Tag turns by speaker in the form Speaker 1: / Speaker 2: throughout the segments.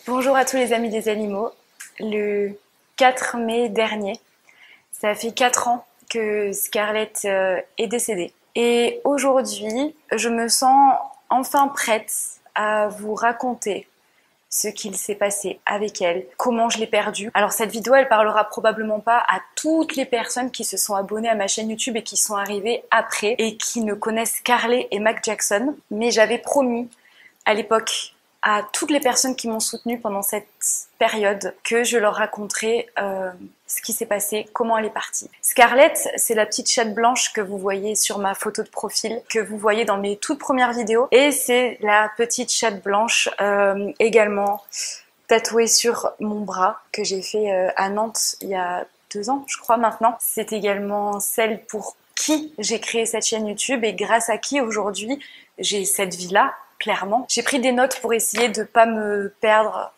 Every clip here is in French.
Speaker 1: Bonjour à tous les amis des animaux. Le 4 mai dernier, ça fait 4 ans que Scarlett est décédée. Et aujourd'hui, je me sens enfin prête à vous raconter ce qu'il s'est passé avec elle, comment je l'ai perdue. Alors cette vidéo, elle parlera probablement pas à toutes les personnes qui se sont abonnées à ma chaîne YouTube et qui sont arrivées après et qui ne connaissent Scarlett et Mac Jackson, mais j'avais promis à l'époque à toutes les personnes qui m'ont soutenue pendant cette période que je leur raconterai ce qui s'est passé, comment elle est partie. Scarlett, c'est la petite chatte blanche que vous voyez sur ma photo de profil, que vous voyez dans mes toutes premières vidéos, et c'est la petite chatte blanche également tatouée sur mon bras que j'ai fait à Nantes il y a 2 ans, je crois maintenant. C'est également celle pour qui j'ai créé cette chaîne YouTube et grâce à qui aujourd'hui j'ai cette vie-là. Clairement. J'ai pris des notes pour essayer de pas me perdre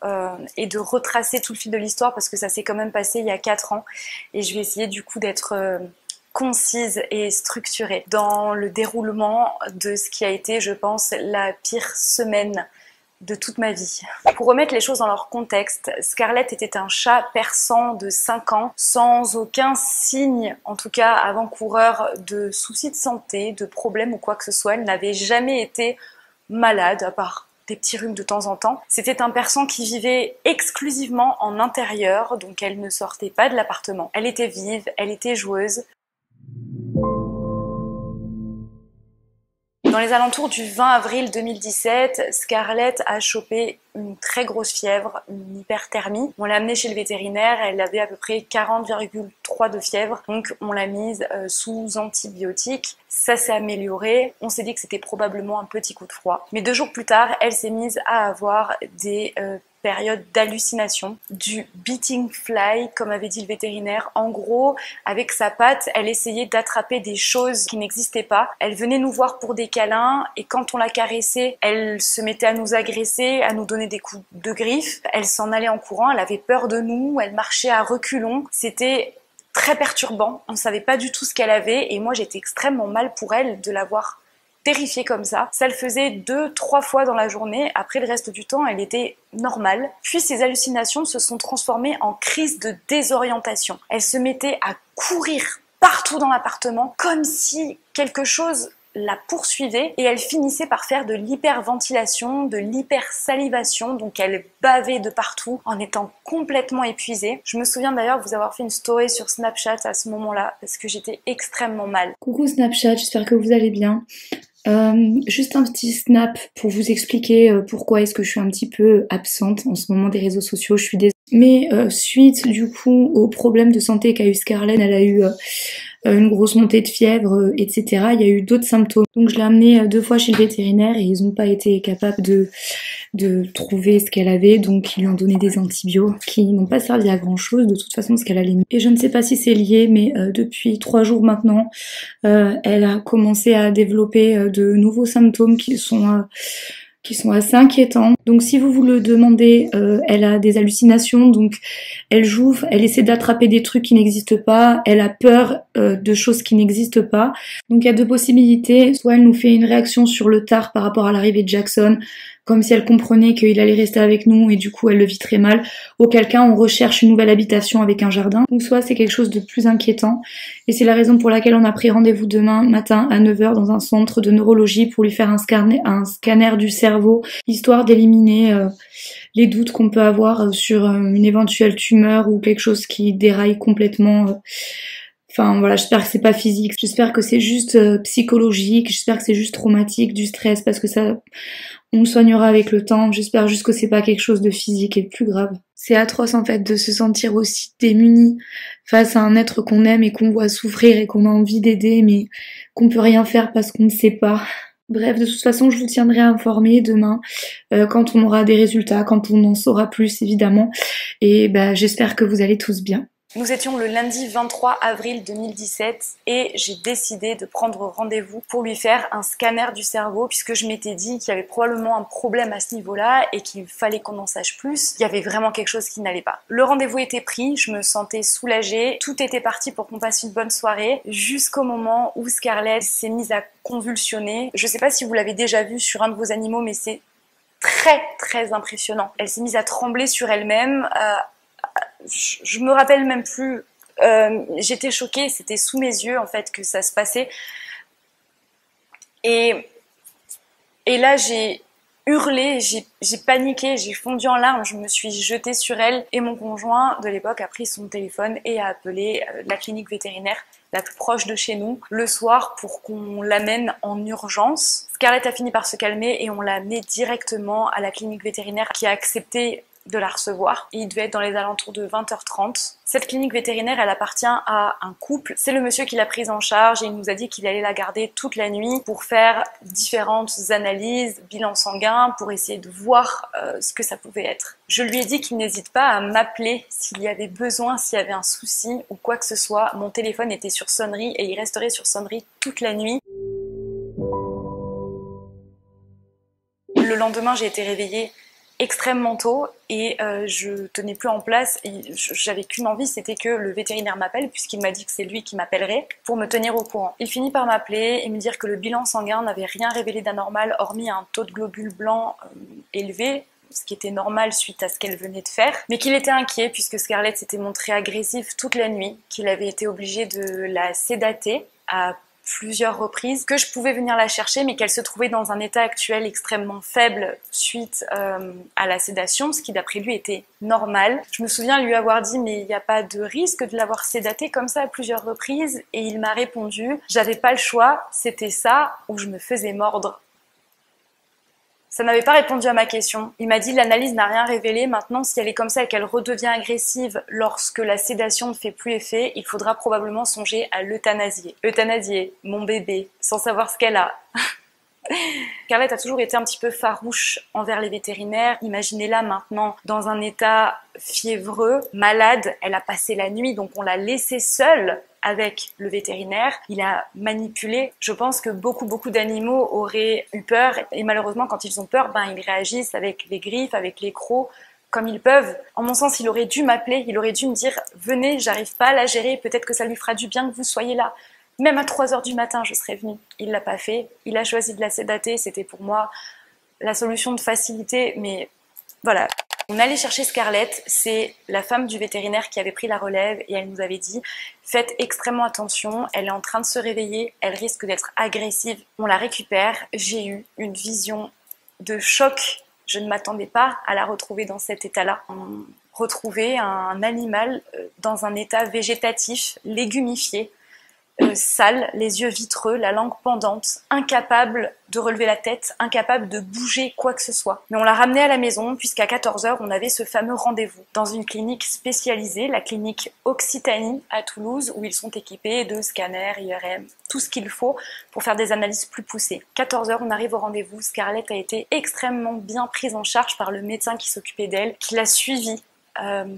Speaker 1: et de retracer tout le fil de l'histoire parce que ça s'est quand même passé il y a 4 ans et je vais essayer du coup d'être concise et structurée dans le déroulement de ce qui a été, je pense, la pire semaine de toute ma vie. Pour remettre les choses dans leur contexte, Scarlett était un chat persan de 5 ans, sans aucun signe, en tout cas avant-coureur, de soucis de santé, de problèmes ou quoi que ce soit. Elle n'avait jamais été malade, à part des petits rhumes de temps en temps. C'était un persan qui vivait exclusivement en intérieur, donc elle ne sortait pas de l'appartement. Elle était vive, elle était joueuse. Dans les alentours du 20 avril 2017, Scarlett a chopé une très grosse fièvre, une hyperthermie. On l'a amenée chez le vétérinaire, elle avait à peu près 40,3 de fièvre, donc on l'a mise sous antibiotiques. Ça s'est amélioré, on s'est dit que c'était probablement un petit coup de froid. Mais 2 jours plus tard, elle s'est mise à avoir des période d'hallucination, du beating fly, comme avait dit le vétérinaire. En gros, avec sa patte, elle essayait d'attraper des choses qui n'existaient pas. Elle venait nous voir pour des câlins et quand on la caressait, elle se mettait à nous agresser, à nous donner des coups de griffes. Elle s'en allait en courant, elle avait peur de nous, elle marchait à reculons. C'était très perturbant, on ne savait pas du tout ce qu'elle avait et moi j'étais extrêmement mal pour elle de l'avoir terrifiée comme ça. Ça le faisait 2-3 fois dans la journée. Après, le reste du temps, elle était normale. Puis ces hallucinations se sont transformées en crise de désorientation. Elle se mettait à courir partout dans l'appartement comme si quelque chose la poursuivait et elle finissait par faire de l'hyperventilation, de l'hypersalivation, donc elle bavait de partout en étant complètement épuisée. Je me souviens d'ailleurs vous avoir fait une story sur Snapchat à ce moment-là parce que j'étais extrêmement mal.
Speaker 2: Coucou Snapchat, j'espère que vous allez bien. Juste un petit snap pour vous expliquer pourquoi est-ce que je suis un petit peu absente en ce moment des réseaux sociaux. Je suis désolée. Mais suite du coup au problème de santé qu'a eu Scarlett, elle a eu une grosse montée de fièvre, etc. Il y a eu d'autres symptômes. Donc je l'ai amenée 2 fois chez le vétérinaire et ils n'ont pas été capables de trouver ce qu'elle avait, donc ils lui ont donné des antibiotiques qui n'ont pas servi à grand chose de toute façon ce qu'elle allait mieux. Et je ne sais pas si c'est lié, mais depuis 3 jours maintenant, elle a commencé à développer de nouveaux symptômes qui sont assez inquiétants. Donc si vous vous le demandez, elle a des hallucinations, donc elle joue, elle essaie d'attraper des trucs qui n'existent pas, elle a peur de choses qui n'existent pas. Donc il y a 2 possibilités, soit elle nous fait une réaction sur le tard par rapport à l'arrivée de Jackson, comme si elle comprenait qu'il allait rester avec nous et du coup elle le vit très mal, auquel cas on recherche une nouvelle habitation avec un jardin, ou soit c'est quelque chose de plus inquiétant, et c'est la raison pour laquelle on a pris rendez-vous demain matin à 9 h dans un centre de neurologie pour lui faire un scanner du cerveau, histoire d'éliminer les doutes qu'on peut avoir sur une éventuelle tumeur ou quelque chose qui déraille complètement. Enfin voilà, j'espère que c'est pas physique, j'espère que c'est juste psychologique, j'espère que c'est juste traumatique, du stress, parce que ça, on le soignera avec le temps, j'espère juste que c'est pas quelque chose de physique et de plus grave. C'est atroce en fait de se sentir aussi démuni face à un être qu'on aime et qu'on voit souffrir et qu'on a envie d'aider, mais qu'on peut rien faire parce qu'on ne sait pas. Bref, de toute façon, je vous tiendrai informé demain quand on aura des résultats, quand on en saura plus évidemment, et bah, j'espère que vous allez tous bien.
Speaker 1: Nous étions le lundi 23 avril 2017 et j'ai décidé de prendre rendez-vous pour lui faire un scanner du cerveau puisque je m'étais dit qu'il y avait probablement un problème à ce niveau-là et qu'il fallait qu'on en sache plus. Il y avait vraiment quelque chose qui n'allait pas. Le rendez-vous était pris, je me sentais soulagée, tout était parti pour qu'on passe une bonne soirée jusqu'au moment où Scarlett s'est mise à convulsionner. Je sais pas si vous l'avez déjà vu sur un de vos animaux mais c'est très impressionnant. Elle s'est mise à trembler sur elle-même. Je me rappelle même plus. J'étais choquée, c'était sous mes yeux en fait que ça se passait. Et là j'ai hurlé, j'ai paniqué, j'ai fondu en larmes, je me suis jetée sur elle et mon conjoint de l'époque a pris son téléphone et a appelé la clinique vétérinaire la plus proche de chez nous le soir pour qu'on l'amène en urgence. Scarlett a fini par se calmer et on l'a amenée directement à la clinique vétérinaire qui a accepté de la recevoir. Il devait être dans les alentours de 20h30. Cette clinique vétérinaire, elle appartient à un couple. C'est le monsieur qui l'a prise en charge et il nous a dit qu'il allait la garder toute la nuit pour faire différentes analyses, bilan sanguin, pour essayer de voir ce que ça pouvait être. Je lui ai dit qu'il n'hésite pas à m'appeler s'il y avait besoin, s'il y avait un souci ou quoi que ce soit. Mon téléphone était sur sonnerie et il resterait sur sonnerie toute la nuit. Le lendemain, j'ai été réveillée extrêmement tôt et je tenais plus en place et j'avais qu'une envie, c'était que le vétérinaire m'appelle puisqu'il m'a dit que c'est lui qui m'appellerait pour me tenir au courant. Il finit par m'appeler et me dire que le bilan sanguin n'avait rien révélé d'anormal hormis un taux de globules blancs élevé, ce qui était normal suite à ce qu'elle venait de faire, mais qu'il était inquiet puisque Scarlett s'était montrée agressive toute la nuit, qu'il avait été obligé de la sédater à plusieurs reprises, que je pouvais venir la chercher mais qu'elle se trouvait dans un état actuel extrêmement faible suite à la sédation, ce qui d'après lui était normal. Je me souviens lui avoir dit mais il n'y a pas de risque de l'avoir sédatée comme ça à plusieurs reprises et il m'a répondu j'avais pas le choix, c'était ça ou je me faisais mordre. Ça n'avait pas répondu à ma question. Il m'a dit l'analyse n'a rien révélé, maintenant si elle est comme ça et qu'elle redevient agressive lorsque la sédation ne fait plus effet, il faudra probablement songer à l'euthanasier. Euthanasier, mon bébé, sans savoir ce qu'elle a. Scarlett a toujours été un petit peu farouche envers les vétérinaires. Imaginez-la maintenant dans un état fiévreux, malade. Elle a passé la nuit, donc on l'a laissée seule avec le vétérinaire. Il a manipulé. Je pense que beaucoup d'animaux auraient eu peur et malheureusement quand ils ont peur, ils réagissent avec les griffes, avec les crocs, comme ils peuvent. En mon sens, il aurait dû m'appeler, il aurait dû me dire « Venez, j'arrive pas à la gérer, peut-être que ça lui fera du bien que vous soyez là ». Même à 3h du matin, je serais venue. Il l'a pas fait. Il a choisi de la sédater. C'était pour moi la solution de facilité. Mais voilà. On allait chercher Scarlett. C'est la femme du vétérinaire qui avait pris la relève et elle nous avait dit « Faites extrêmement attention. Elle est en train de se réveiller. Elle risque d'être agressive. » On la récupère. J'ai eu une vision de choc. Je ne m'attendais pas à la retrouver dans cet état-là. On retrouvait un animal dans un état végétatif, légumifié. Sale, les yeux vitreux, la langue pendante, incapable de relever la tête, incapable de bouger quoi que ce soit. Mais on l'a ramenée à la maison puisqu'à 14h, on avait ce fameux rendez-vous dans une clinique spécialisée, la clinique Occitanie à Toulouse, où ils sont équipés de scanners, IRM, tout ce qu'il faut pour faire des analyses plus poussées. 14h, on arrive au rendez-vous. Scarlett a été extrêmement bien prise en charge par le médecin qui s'occupait d'elle, qui l'a suivie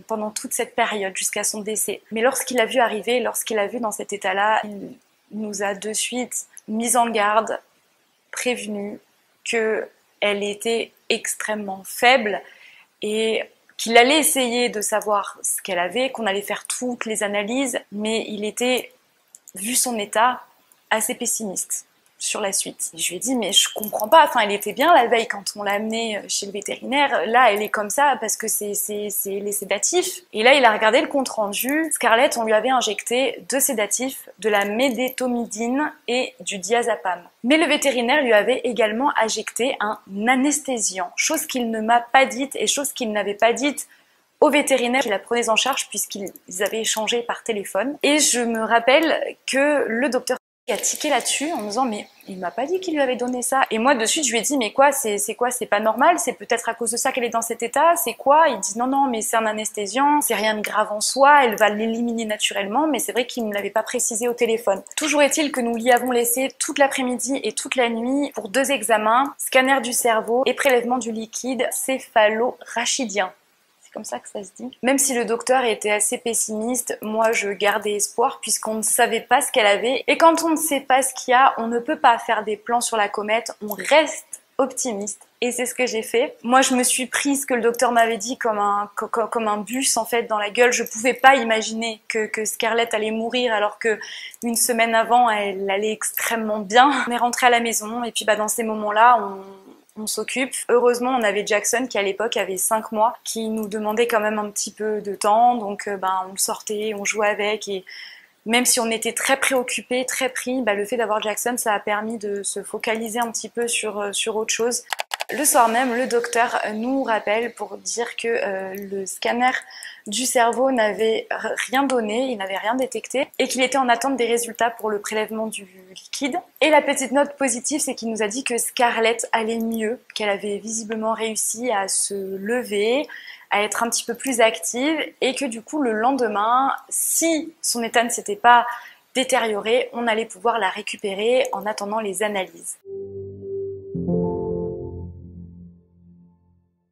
Speaker 1: pendant toute cette période jusqu'à son décès. Mais lorsqu'il l'a vu arriver, lorsqu'il l'a vu dans cet état-là, il nous a de suite mis en garde, prévenu qu'elle était extrêmement faible et qu'il allait essayer de savoir ce qu'elle avait, qu'on allait faire toutes les analyses, mais il était, vu son état, assez pessimiste sur la suite. Je lui ai dit mais je comprends pas, enfin elle était bien la veille quand on l'a amenée chez le vétérinaire, là elle est comme ça parce que c'est les sédatifs. Et là il a regardé le compte rendu, Scarlett on lui avait injecté 2 sédatifs, de la médétomidine et du diazépam. Mais le vétérinaire lui avait également injecté un anesthésiant, chose qu'il ne m'a pas dite et chose qu'il n'avait pas dite au vétérinaire qui la prenait en charge puisqu'ils avaient échangé par téléphone. Et je me rappelle que le docteur a tiqué là-dessus en me disant mais il m'a pas dit qu'il lui avait donné ça. Et moi de suite je lui ai dit mais quoi, c'est quoi, c'est pas normal, c'est peut-être à cause de ça qu'elle est dans cet état, c'est quoi? Il dit non mais c'est un anesthésiant, c'est rien de grave en soi, elle va l'éliminer naturellement, mais c'est vrai qu'il ne l'avait pas précisé au téléphone. Toujours est-il que nous l'y avons laissé toute l'après-midi et toute la nuit pour 2 examens, scanner du cerveau et prélèvement du liquide céphalo-rachidien. Comme ça que ça se dit. Même si le docteur était assez pessimiste, moi je gardais espoir puisqu'on ne savait pas ce qu'elle avait. Et quand on ne sait pas ce qu'il y a, on ne peut pas faire des plans sur la comète, on reste optimiste. Et c'est ce que j'ai fait. Moi je me suis prise ce que le docteur m'avait dit comme un bus en fait dans la gueule. Je pouvais pas imaginer que Scarlett allait mourir alors que une semaine avant elle allait extrêmement bien. On est rentré à la maison et puis dans ces moments-là on s'occupe. Heureusement, on avait Jackson qui à l'époque avait 5 mois, qui nous demandait quand même un petit peu de temps, donc on le sortait, on jouait avec, et même si on était très préoccupés, très pris, le fait d'avoir Jackson, ça a permis de se focaliser un petit peu sur autre chose. Le soir même, le docteur nous rappelle pour dire que le scanner du cerveau n'avait rien donné, il n'avait rien détecté et qu'il était en attente des résultats pour le prélèvement du liquide. Et la petite note positive, c'est qu'il nous a dit que Scarlett allait mieux, qu'elle avait visiblement réussi à se lever, à être un petit peu plus active et que du coup le lendemain, si son état ne s'était pas détérioré, on allait pouvoir la récupérer en attendant les analyses.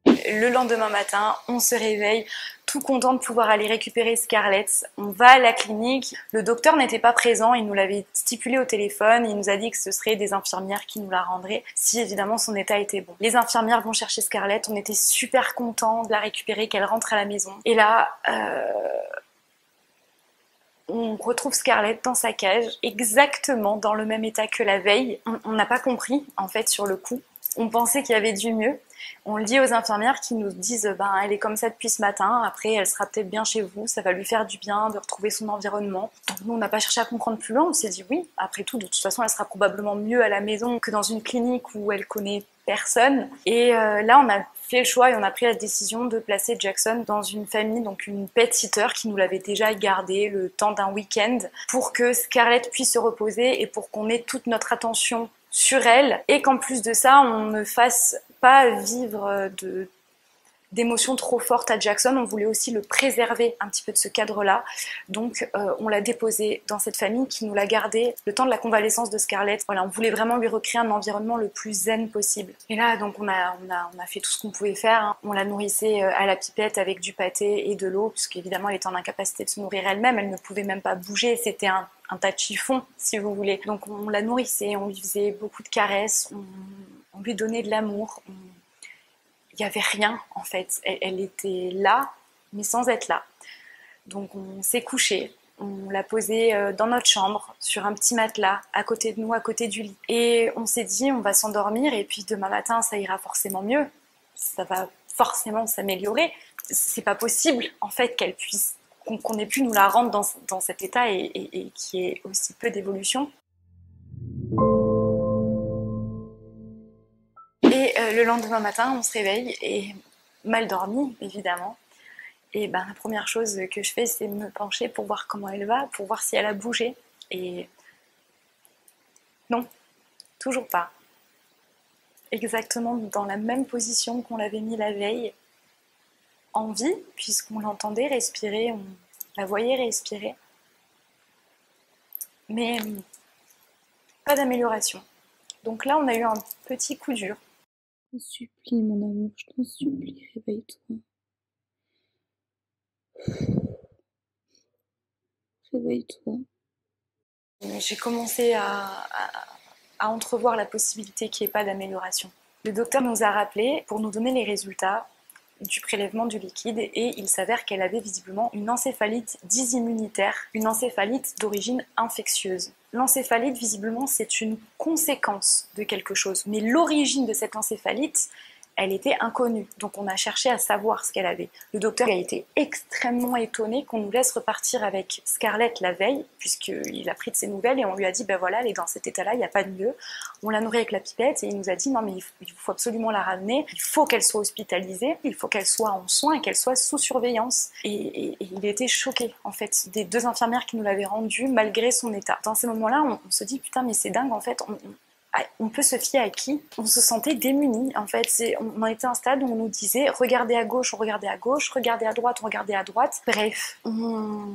Speaker 1: Le lendemain matin, on se réveille, tout content de pouvoir aller récupérer Scarlett. On va à la clinique. Le docteur n'était pas présent, il nous l'avait stipulé au téléphone. Il nous a dit que ce serait des infirmières qui nous la rendraient si évidemment son état était bon. Les infirmières vont chercher Scarlett. On était super contents de la récupérer, qu'elle rentre à la maison. Et là, on retrouve Scarlett dans sa cage, exactement dans le même état que la veille. On n'a pas compris, en fait, sur le coup. On pensait qu'il y avait du mieux. On le dit aux infirmières qui nous disent elle est comme ça depuis ce matin, après elle sera peut-être bien chez vous, ça va lui faire du bien de retrouver son environnement. Donc nous on n'a pas cherché à comprendre plus loin, on s'est dit oui, après tout de toute façon elle sera probablement mieux à la maison que dans une clinique où elle connaît personne. Et là on a fait le choix et on a pris la décision de placer Jackson dans une famille, donc une pet sitter qui nous l'avait déjà gardé le temps d'un week-end pour que Scarlett puisse se reposer et pour qu'on ait toute notre attention sur elle et qu'en plus de ça on ne fasse pas vivre d'émotions trop fortes à Jackson. On voulait aussi le préserver un petit peu de ce cadre-là. Donc on l'a déposé dans cette famille qui nous l'a gardé le temps de la convalescence de Scarlett. Voilà, on voulait vraiment lui recréer un environnement le plus zen possible. Et là, donc on a fait tout ce qu'on pouvait faire. Hein. On la nourrissait à la pipette avec du pâté et de l'eau, puisqu'évidemment elle était en incapacité de se nourrir elle-même. Elle ne pouvait même pas bouger. C'était un tas de chiffon, si vous voulez. Donc on la nourrissait, on lui faisait beaucoup de caresses, on lui donnait de l'amour. Il n'y avait rien en fait, elle était là, mais sans être là. Donc on s'est couché, on l'a posée dans notre chambre, sur un petit matelas, à côté de nous, à côté du lit. Et on s'est dit, on va s'endormir et puis demain matin, ça ira forcément mieux. Ça va forcément s'améliorer. C'est pas possible en fait qu'elle puisse, qu'on ait pu nous la rendre dans cet état et qu'il y ait aussi peu d'évolution. Et le lendemain matin, on se réveille et mal dormi, évidemment. Et la première chose que je fais, c'est me pencher pour voir comment elle va, pour voir si elle a bougé. Et non, toujours pas. Exactement dans la même position qu'on l'avait mis la veille, en vie, puisqu'on l'entendait respirer, on la voyait respirer. Mais pas d'amélioration. Donc là, on a eu un petit coup dur.
Speaker 2: Je t'en supplie, mon amour, je t'en supplie, réveille-toi. Réveille-toi.
Speaker 1: J'ai commencé à entrevoir la possibilité qu'il n'y ait pas d'amélioration. Le docteur nous a rappelé pour nous donner les résultats du prélèvement du liquide et il s'avère qu'elle avait visiblement une encéphalite dysimmunitaire, une encéphalite d'origine infectieuse. L'encéphalite, visiblement, c'est une conséquence de quelque chose, mais l'origine de cette encéphalite, elle était inconnue. Donc on a cherché à savoir ce qu'elle avait. Le docteur a été extrêmement étonné qu'on nous laisse repartir avec Scarlett la veille, puisqu'il a pris de ses nouvelles et on lui a dit, ben voilà, elle est dans cet état-là, il n'y a pas de mieux. On l'a nourrie avec la pipette et il nous a dit, non mais il faut absolument la ramener, il faut qu'elle soit hospitalisée, il faut qu'elle soit en soins et qu'elle soit sous surveillance. Et il était choqué, en fait, des 2 infirmières qui nous l'avaient rendue malgré son état. Dans ces moments-là, on se dit, putain, mais c'est dingue, en fait, on peut se fier à qui? On se sentait démunis en fait. On était à un stade où on nous disait regardez à gauche, on regardait à gauche, regardez à droite, on regardait à droite. Bref, on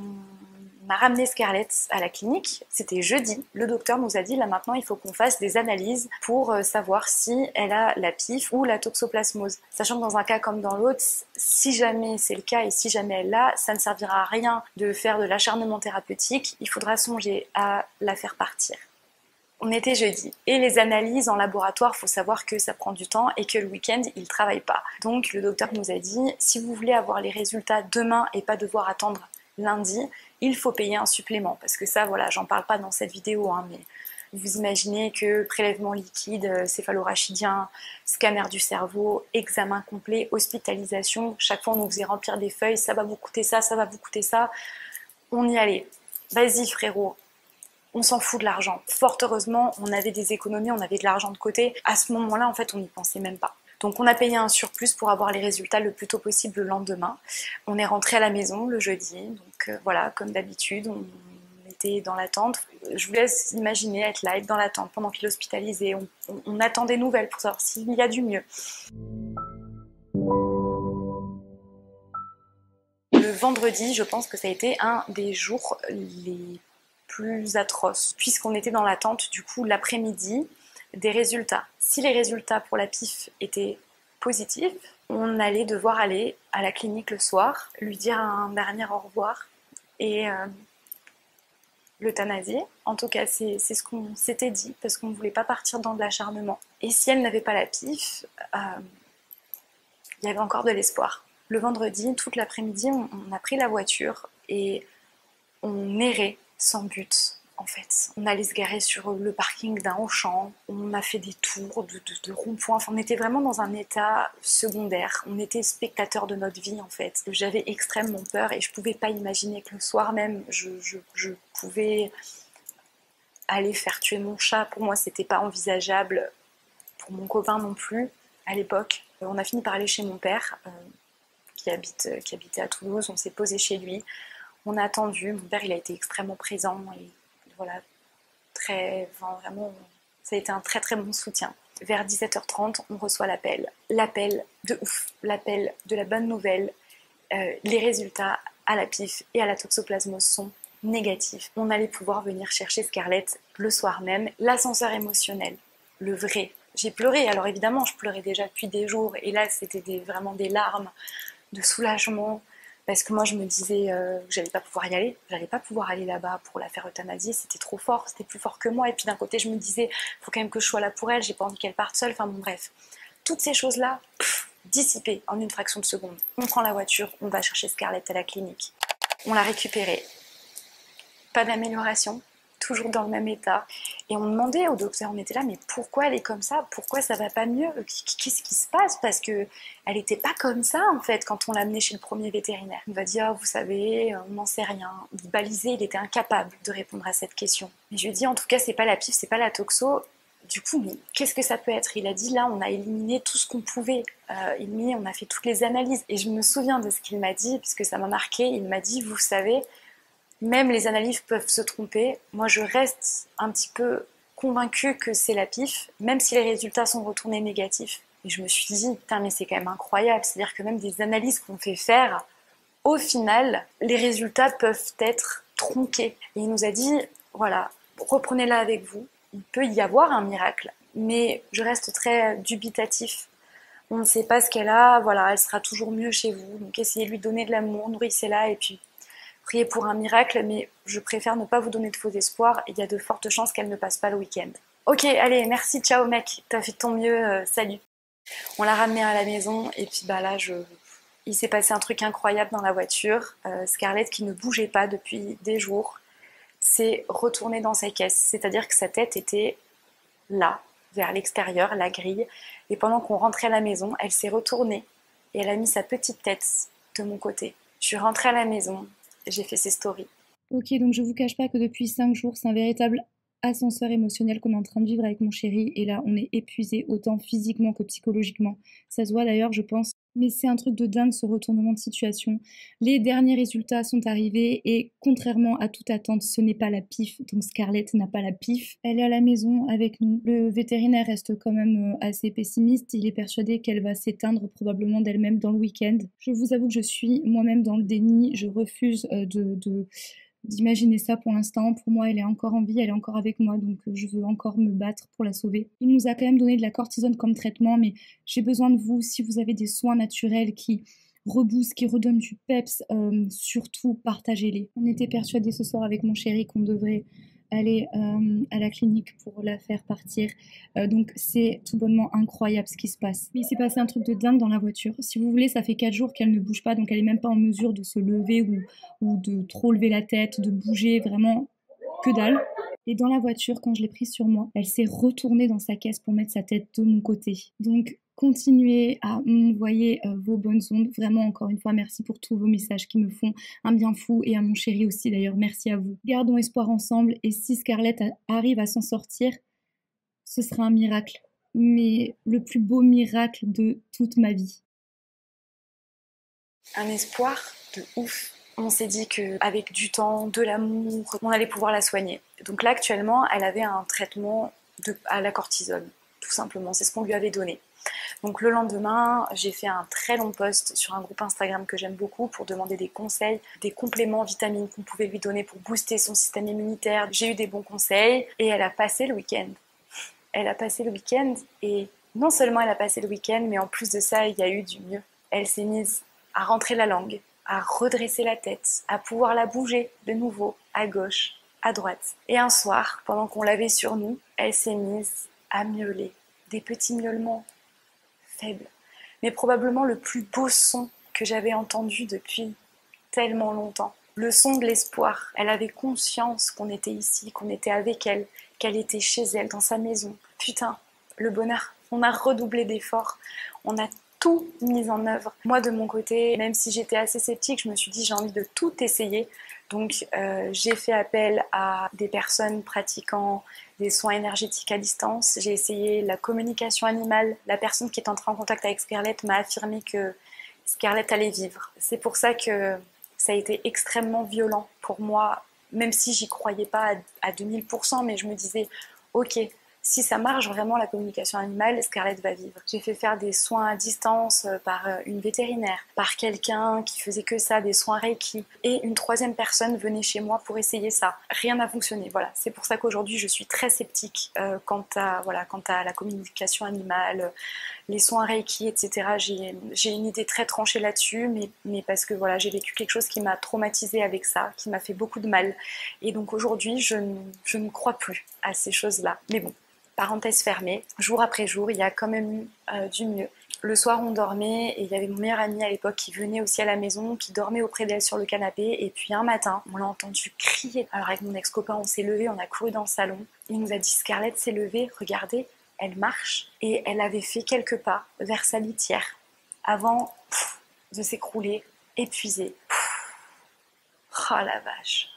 Speaker 1: a ramené Scarlett à la clinique, c'était jeudi. Le docteur nous a dit là maintenant il faut qu'on fasse des analyses pour savoir si elle a la PIF ou la toxoplasmose. Sachant que dans un cas comme dans l'autre, si jamais c'est le cas et si jamais elle l'a, ça ne servira à rien de faire de l'acharnement thérapeutique, il faudra songer à la faire partir. On était jeudi et les analyses en laboratoire, il faut savoir que ça prend du temps et que le week-end, ils ne travaillent pas. Donc le docteur nous a dit, si vous voulez avoir les résultats demain et pas devoir attendre lundi, il faut payer un supplément. Parce que ça, voilà, j'en parle pas dans cette vidéo, hein, mais Vous imaginez que prélèvement liquide, céphalorachidien, scanner du cerveau, examen complet, hospitalisation. Chaque fois, on nous faisait remplir des feuilles. Ça va vous coûter ça, ça va vous coûter ça. On y allait. Vas-y frérot, on s'en fout de l'argent. Fort heureusement, on avait des économies, on avait de l'argent de côté. À ce moment-là, en fait, on n'y pensait même pas. Donc on a payé un surplus pour avoir les résultats le plus tôt possible le lendemain. On est rentré à la maison le jeudi. Donc voilà, comme d'habitude, on était dans l'attente. Je vous laisse imaginer être là, être dans l'attente pendant qu'il est hospitalisé. On attend des nouvelles pour savoir s'il y a du mieux. Le vendredi, je pense que ça a été un des jours les plus atroces, puisqu'on était dans l'attente du coup l'après-midi des résultats. Si les résultats pour la PIF étaient positifs, on allait devoir aller à la clinique le soir, lui dire un dernier au revoir et l'euthanasier. En tout cas, c'est ce qu'on s'était dit, parce qu'on ne voulait pas partir dans de l'acharnement. Et si elle n'avait pas la PIF, il y avait encore de l'espoir. Le vendredi, toute l'après-midi, on a pris la voiture et on errait sans but, en fait. On allait se garer sur le parking d'un Auchan, on a fait des tours de ronds-points, enfin, on était vraiment dans un état secondaire. On était spectateurs de notre vie, en fait. J'avais extrêmement peur et je pouvais pas imaginer que le soir même, je pouvais aller faire tuer mon chat. Pour moi, c'était pas envisageable, pour mon copain non plus, à l'époque. On a fini par aller chez mon père, qui habitait à Toulouse. On s'est posé chez lui, on a attendu. Mon père, il a été extrêmement présent et voilà, vraiment, ça a été un très très bon soutien. Vers 17h30, on reçoit l'appel de ouf, l'appel de la bonne nouvelle. Les résultats à la PIF et à la toxoplasmose sont négatifs. On allait pouvoir venir chercher Scarlett le soir même. L'ascenseur émotionnel, le vrai. J'ai pleuré, alors évidemment, je pleurais déjà depuis des jours, et là, c'était vraiment des larmes de soulagement, parce que moi, je me disais que j'allais pas pouvoir y aller, j'allais pas pouvoir aller là-bas pour la faire euthanasier, c'était trop fort, c'était plus fort que moi, et puis d'un côté, je me disais, faut quand même que je sois là pour elle, j'ai pas envie qu'elle parte seule, enfin bon, bref. Toutes ces choses-là, dissipées en une fraction de seconde. On prend la voiture, on va chercher Scarlett à la clinique. On l'a récupérée. Pas d'amélioration, toujours dans le même état. Et on demandait au docteur, on était là, mais pourquoi elle est comme ça? Pourquoi ça va pas mieux? Qu'est-ce qui se passe? Parce que elle était pas comme ça, en fait, quand on l'a amenée chez le premier vétérinaire. Il va dire, vous savez, on n'en sait rien. Il balisait, il était incapable de répondre à cette question. Mais je lui ai dit, en tout cas, c'est pas la PIF, c'est pas la toxo. Du coup, mais qu'est-ce que ça peut être? Il a dit, là, on a éliminé tout ce qu'on pouvait. On a fait toutes les analyses. Et je me souviens de ce qu'il m'a dit, puisque ça m'a marqué. Il m'a dit, vous savez, même les analyses peuvent se tromper. Moi, je reste un petit peu convaincue que c'est la PIF, même si les résultats sont retournés négatifs. Et je me suis dit, putain, mais c'est quand même incroyable. C'est-à-dire que même des analyses qu'on fait faire, au final, les résultats peuvent être tronqués. Et il nous a dit, voilà, reprenez-la avec vous. Il peut y avoir un miracle, mais je reste très dubitatif. On ne sait pas ce qu'elle a, voilà, elle sera toujours mieux chez vous. Donc essayez de lui donner de l'amour, nourrissez-la et puis priez pour un miracle, mais je préfère ne pas vous donner de faux espoirs. Il y a de fortes chances qu'elle ne passe pas le week-end. Ok, allez, merci, ciao mec, t'as fait de ton mieux, salut. On l'a ramenée à la maison et puis bah là, il s'est passé un truc incroyable dans la voiture. Scarlett, qui ne bougeait pas depuis des jours, s'est retournée dans sa caisse. C'est-à-dire que sa tête était là, vers l'extérieur, la grille. Et pendant qu'on rentrait à la maison, elle s'est retournée et elle a mis sa petite tête de mon côté. Je suis rentrée à la maison, j'ai fait ses stories.
Speaker 2: Ok, donc je vous cache pas que depuis 5 jours, c'est un véritable ascenseur émotionnel qu'on est en train de vivre avec mon chéri. Et là, on est épuisé autant physiquement que psychologiquement. Ça se voit d'ailleurs, je pense. Mais c'est un truc de dingue, ce retournement de situation. Les derniers résultats sont arrivés et contrairement à toute attente, ce n'est pas la PIF. Donc Scarlett n'a pas la PIF. Elle est à la maison avec nous. Le vétérinaire reste quand même assez pessimiste. Il est persuadé qu'elle va s'éteindre probablement d'elle-même dans le week-end. Je vous avoue que je suis moi-même dans le déni. Je refuse d'imaginer ça pour l'instant. Pour moi, elle est encore en vie, elle est encore avec moi, donc je veux encore me battre pour la sauver. Il nous a quand même donné de la cortisone comme traitement, mais j'ai besoin de vous, si vous avez des soins naturels qui reboost, qui redonnent du peps, surtout partagez-les. On était persuadés ce soir avec mon chéri qu'on devrait aller à la clinique pour la faire partir. Donc c'est tout bonnement incroyable ce qui se passe. Mais il s'est passé un truc de dingue dans la voiture. Si vous voulez, ça fait 4 jours qu'elle ne bouge pas, donc elle est même pas en mesure de se lever ou de trop lever la tête, de bouger, vraiment que dalle. Et dans la voiture, quand je l'ai prise sur moi, elle s'est retournée dans sa caisse pour mettre sa tête de mon côté. Donc, continuez à m'envoyer vos bonnes ondes. Vraiment, encore une fois, merci pour tous vos messages qui me font un bien fou. Et à mon chéri aussi, d'ailleurs, merci à vous. Gardons espoir ensemble. Et si Scarlett arrive à s'en sortir, ce sera un miracle. Mais le plus beau miracle de toute ma vie.
Speaker 1: Un espoir de ouf. On s'est dit qu'avec du temps, de l'amour, on allait pouvoir la soigner. Donc là, actuellement, elle avait un traitement à la cortisone, tout simplement. C'est ce qu'on lui avait donné. Donc le lendemain, j'ai fait un très long post sur un groupe Instagram que j'aime beaucoup pour demander des conseils, des compléments vitamines qu'on pouvait lui donner pour booster son système immunitaire. J'ai eu des bons conseils et elle a passé le week-end. Elle a passé le week-end et non seulement elle a passé le week-end, mais en plus de ça, il y a eu du mieux. Elle s'est mise à rentrer la langue, à redresser la tête, à pouvoir la bouger de nouveau, à gauche, à droite. Et un soir, pendant qu'on l'avait sur nous, elle s'est mise à miauler. Des petits miaulements faibles. Mais probablement le plus beau son que j'avais entendu depuis tellement longtemps. Le son de l'espoir. Elle avait conscience qu'on était ici, qu'on était avec elle, qu'elle était chez elle, dans sa maison. Putain, le bonheur. On a redoublé d'efforts. On a tout mis en œuvre. Moi, de mon côté, même si j'étais assez sceptique, je me suis dit j'ai envie de tout essayer. Donc, j'ai fait appel à des personnes pratiquant des soins énergétiques à distance. J'ai essayé la communication animale. La personne qui est entrée en contact avec Scarlett m'a affirmé que Scarlett allait vivre. C'est pour ça que ça a été extrêmement violent pour moi, même si j'y croyais pas à 2000%, mais je me disais, ok, si ça marche vraiment la communication animale, Scarlett va vivre. J'ai fait faire des soins à distance par une vétérinaire, par quelqu'un qui faisait que ça, des soins Reiki. Et une troisième personne venait chez moi pour essayer ça. Rien n'a fonctionné, voilà. C'est pour ça qu'aujourd'hui je suis très sceptique quant à la communication animale, les soins Reiki, etc. J'ai une idée très tranchée là-dessus, mais parce que voilà, j'ai vécu quelque chose qui m'a traumatisée avec ça, qui m'a fait beaucoup de mal. Et donc aujourd'hui, je ne crois plus à ces choses-là. Mais bon, parenthèse fermée, jour après jour, il y a quand même eu du mieux. Le soir, on dormait et il y avait mon meilleur ami à l'époque qui venait aussi à la maison, qui dormait auprès d'elle sur le canapé. Et puis un matin, on l'a entendu crier. Alors avec mon ex-copain, on s'est levé, on a couru dans le salon. Il nous a dit Scarlett s'est levée, regardez, elle marche. Et elle avait fait quelques pas vers sa litière avant de s'écrouler, épuisée. Oh la vache.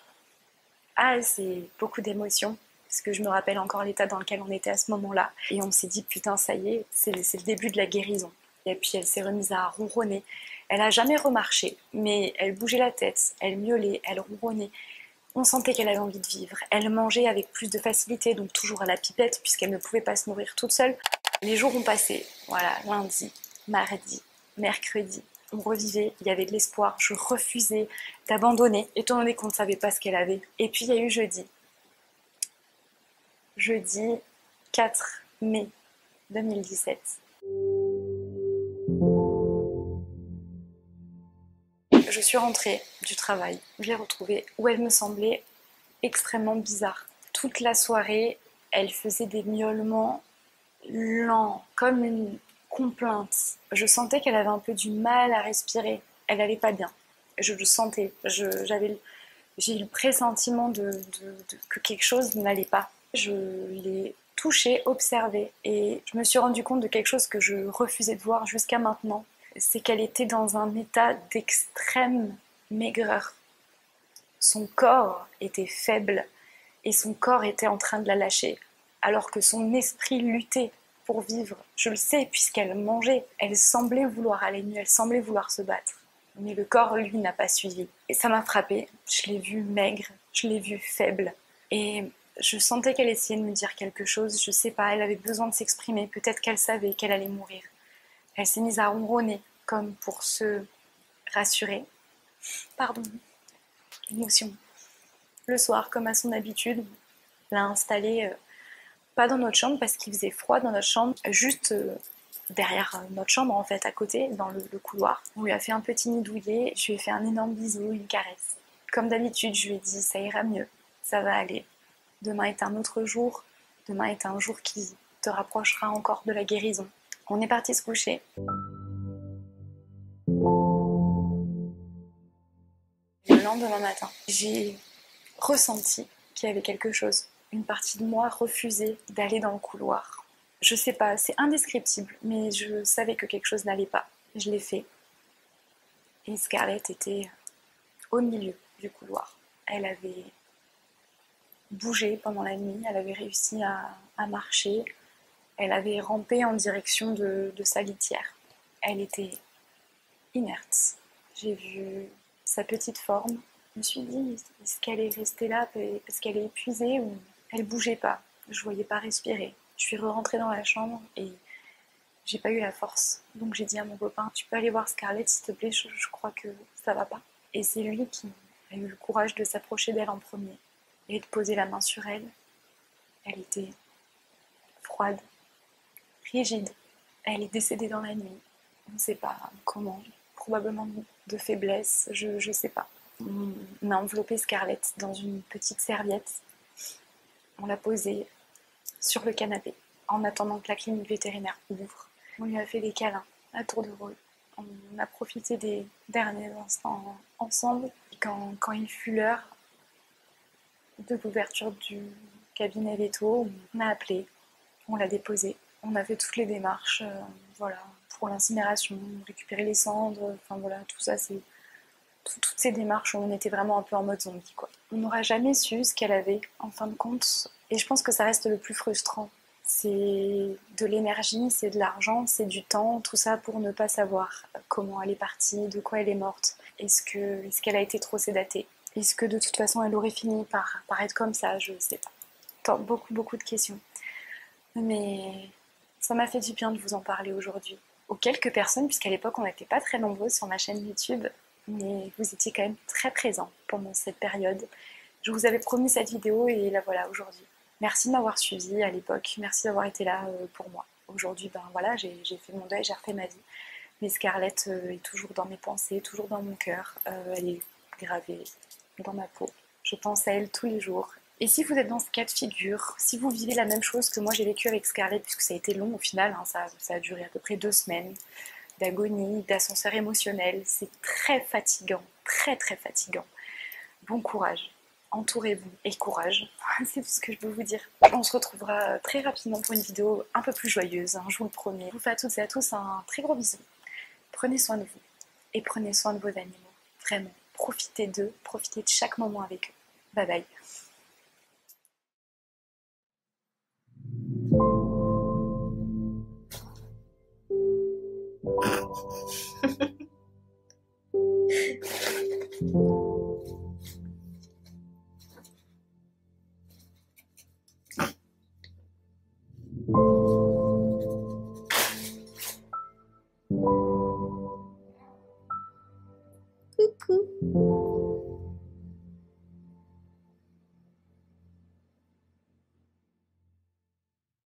Speaker 1: Ah, c'est beaucoup d'émotions. Parce que je me rappelle encore l'état dans lequel on était à ce moment-là. Et on s'est dit, putain, ça y est, c'est le début de la guérison. Et puis elle s'est remise à ronronner. Elle a jamais remarché, mais elle bougeait la tête, elle miaulait, elle ronronnait. On sentait qu'elle avait envie de vivre. Elle mangeait avec plus de facilité, donc toujours à la pipette, puisqu'elle ne pouvait pas se nourrir toute seule. Les jours ont passé, voilà, lundi, mardi, mercredi. On revivait, il y avait de l'espoir, je refusais d'abandonner, étant donné qu'on ne savait pas ce qu'elle avait. Et puis il y a eu jeudi. Jeudi 4 mai 2017. Je suis rentrée du travail, je l'ai retrouvée où elle me semblait extrêmement bizarre. Toute la soirée, elle faisait des miaulements lents, comme une complainte. Je sentais qu'elle avait un peu du mal à respirer. Elle n'allait pas bien. Je le sentais. J'ai eu le pressentiment que quelque chose n'allait pas. Je l'ai touchée, observée, et je me suis rendu compte de quelque chose que je refusais de voir jusqu'à maintenant. C'est qu'elle était dans un état d'extrême maigreur. Son corps était faible et son corps était en train de la lâcher, alors que son esprit luttait pour vivre. Je le sais puisqu'elle mangeait. Elle semblait vouloir aller mieux, elle semblait vouloir se battre. Mais le corps, lui, n'a pas suivi. Et ça m'a frappée. Je l'ai vue maigre, je l'ai vue faible. Et je sentais qu'elle essayait de me dire quelque chose, je sais pas, elle avait besoin de s'exprimer, peut-être qu'elle savait qu'elle allait mourir. Elle s'est mise à ronronner, comme pour se rassurer. Pardon, émotion. Le soir, comme à son habitude, on l'a installée pas dans notre chambre parce qu'il faisait froid dans notre chambre, juste derrière notre chambre en fait, à côté, dans le couloir. On lui a fait un petit nid douillet, je lui ai fait un énorme bisou, une caresse. Comme d'habitude, je lui ai dit ça ira mieux, ça va aller. Demain est un autre jour, demain est un jour qui te rapprochera encore de la guérison. On est parti se coucher. Le lendemain matin, j'ai ressenti qu'il y avait quelque chose. une partie de moi refusait d'aller dans le couloir. Je sais pas, c'est indescriptible, mais je savais que quelque chose n'allait pas. Je l'ai fait. Et Scarlett était au milieu du couloir. Elle avait bougé pendant la nuit, elle avait réussi à marcher, elle avait rampé en direction de sa litière. Elle était inerte. J'ai vu sa petite forme. Je me suis dit, est-ce qu'elle est restée là parce qu'elle est épuisée ou elle bougeait pas? Je voyais pas respirer. Je suis rentrée dans la chambre et j'ai pas eu la force. Donc j'ai dit à mon copain, tu peux aller voir Scarlett s'il te plaît, je crois que ça va pas. Et c'est lui qui a eu le courage de s'approcher d'elle en premier et de poser la main sur elle. Elle était froide, rigide. Elle est décédée dans la nuit. On ne sait pas comment. Probablement de faiblesse, je sais pas. On a enveloppé Scarlett dans une petite serviette. On l'a posée sur le canapé en attendant que la clinique vétérinaire ouvre. On lui a fait des câlins à tour de rôle. On a profité des derniers instants ensemble. Et quand il fut l'heure de l'ouverture du cabinet veto, on a appelé, on l'a déposé. On a fait toutes les démarches, voilà, pour l'incinération, récupérer les cendres, enfin voilà, tout ça, c'est toutes ces démarches où on était vraiment un peu en mode zombie, quoi. On n'aura jamais su ce qu'elle avait, en fin de compte, et je pense que ça reste le plus frustrant. C'est de l'énergie, c'est de l'argent, c'est du temps, tout ça pour ne pas savoir comment elle est partie, de quoi elle est morte, est-ce qu'elle a été trop sédatée, est-ce que de toute façon elle aurait fini par être comme ça, je sais pas. Tant, beaucoup de questions. Mais ça m'a fait du bien de vous en parler aujourd'hui. Aux quelques personnes, puisqu'à l'époque on n'était pas très nombreux sur ma chaîne YouTube, mais vous étiez quand même très présents pendant cette période. Je vous avais promis cette vidéo et la voilà aujourd'hui. Merci de m'avoir suivi à l'époque, merci d'avoir été là pour moi. Aujourd'hui, ben voilà, j'ai fait mon deuil, j'ai refait ma vie. Mais Scarlett est toujours dans mes pensées, toujours dans mon cœur. Elle est gravée dans ma peau. Je pense à elle tous les jours. Et si vous êtes dans ce cas de figure, si vous vivez la même chose que moi j'ai vécu avec Scarlett, puisque ça a été long au final, hein, ça a duré à peu près 2 semaines d'agonie, d'ascenseur émotionnel, c'est très fatigant, très fatigant. Bon courage, entourez-vous et courage, c'est tout ce que je peux vous dire. On se retrouvera très rapidement pour une vidéo un peu plus joyeuse, hein, je vous le promets. Je vous fais à toutes et à tous un très gros bisou. Prenez soin de vous et prenez soin de vos animaux, vraiment. Profitez d'eux, profitez de chaque moment avec eux. Bye bye.
Speaker 2: Coucou.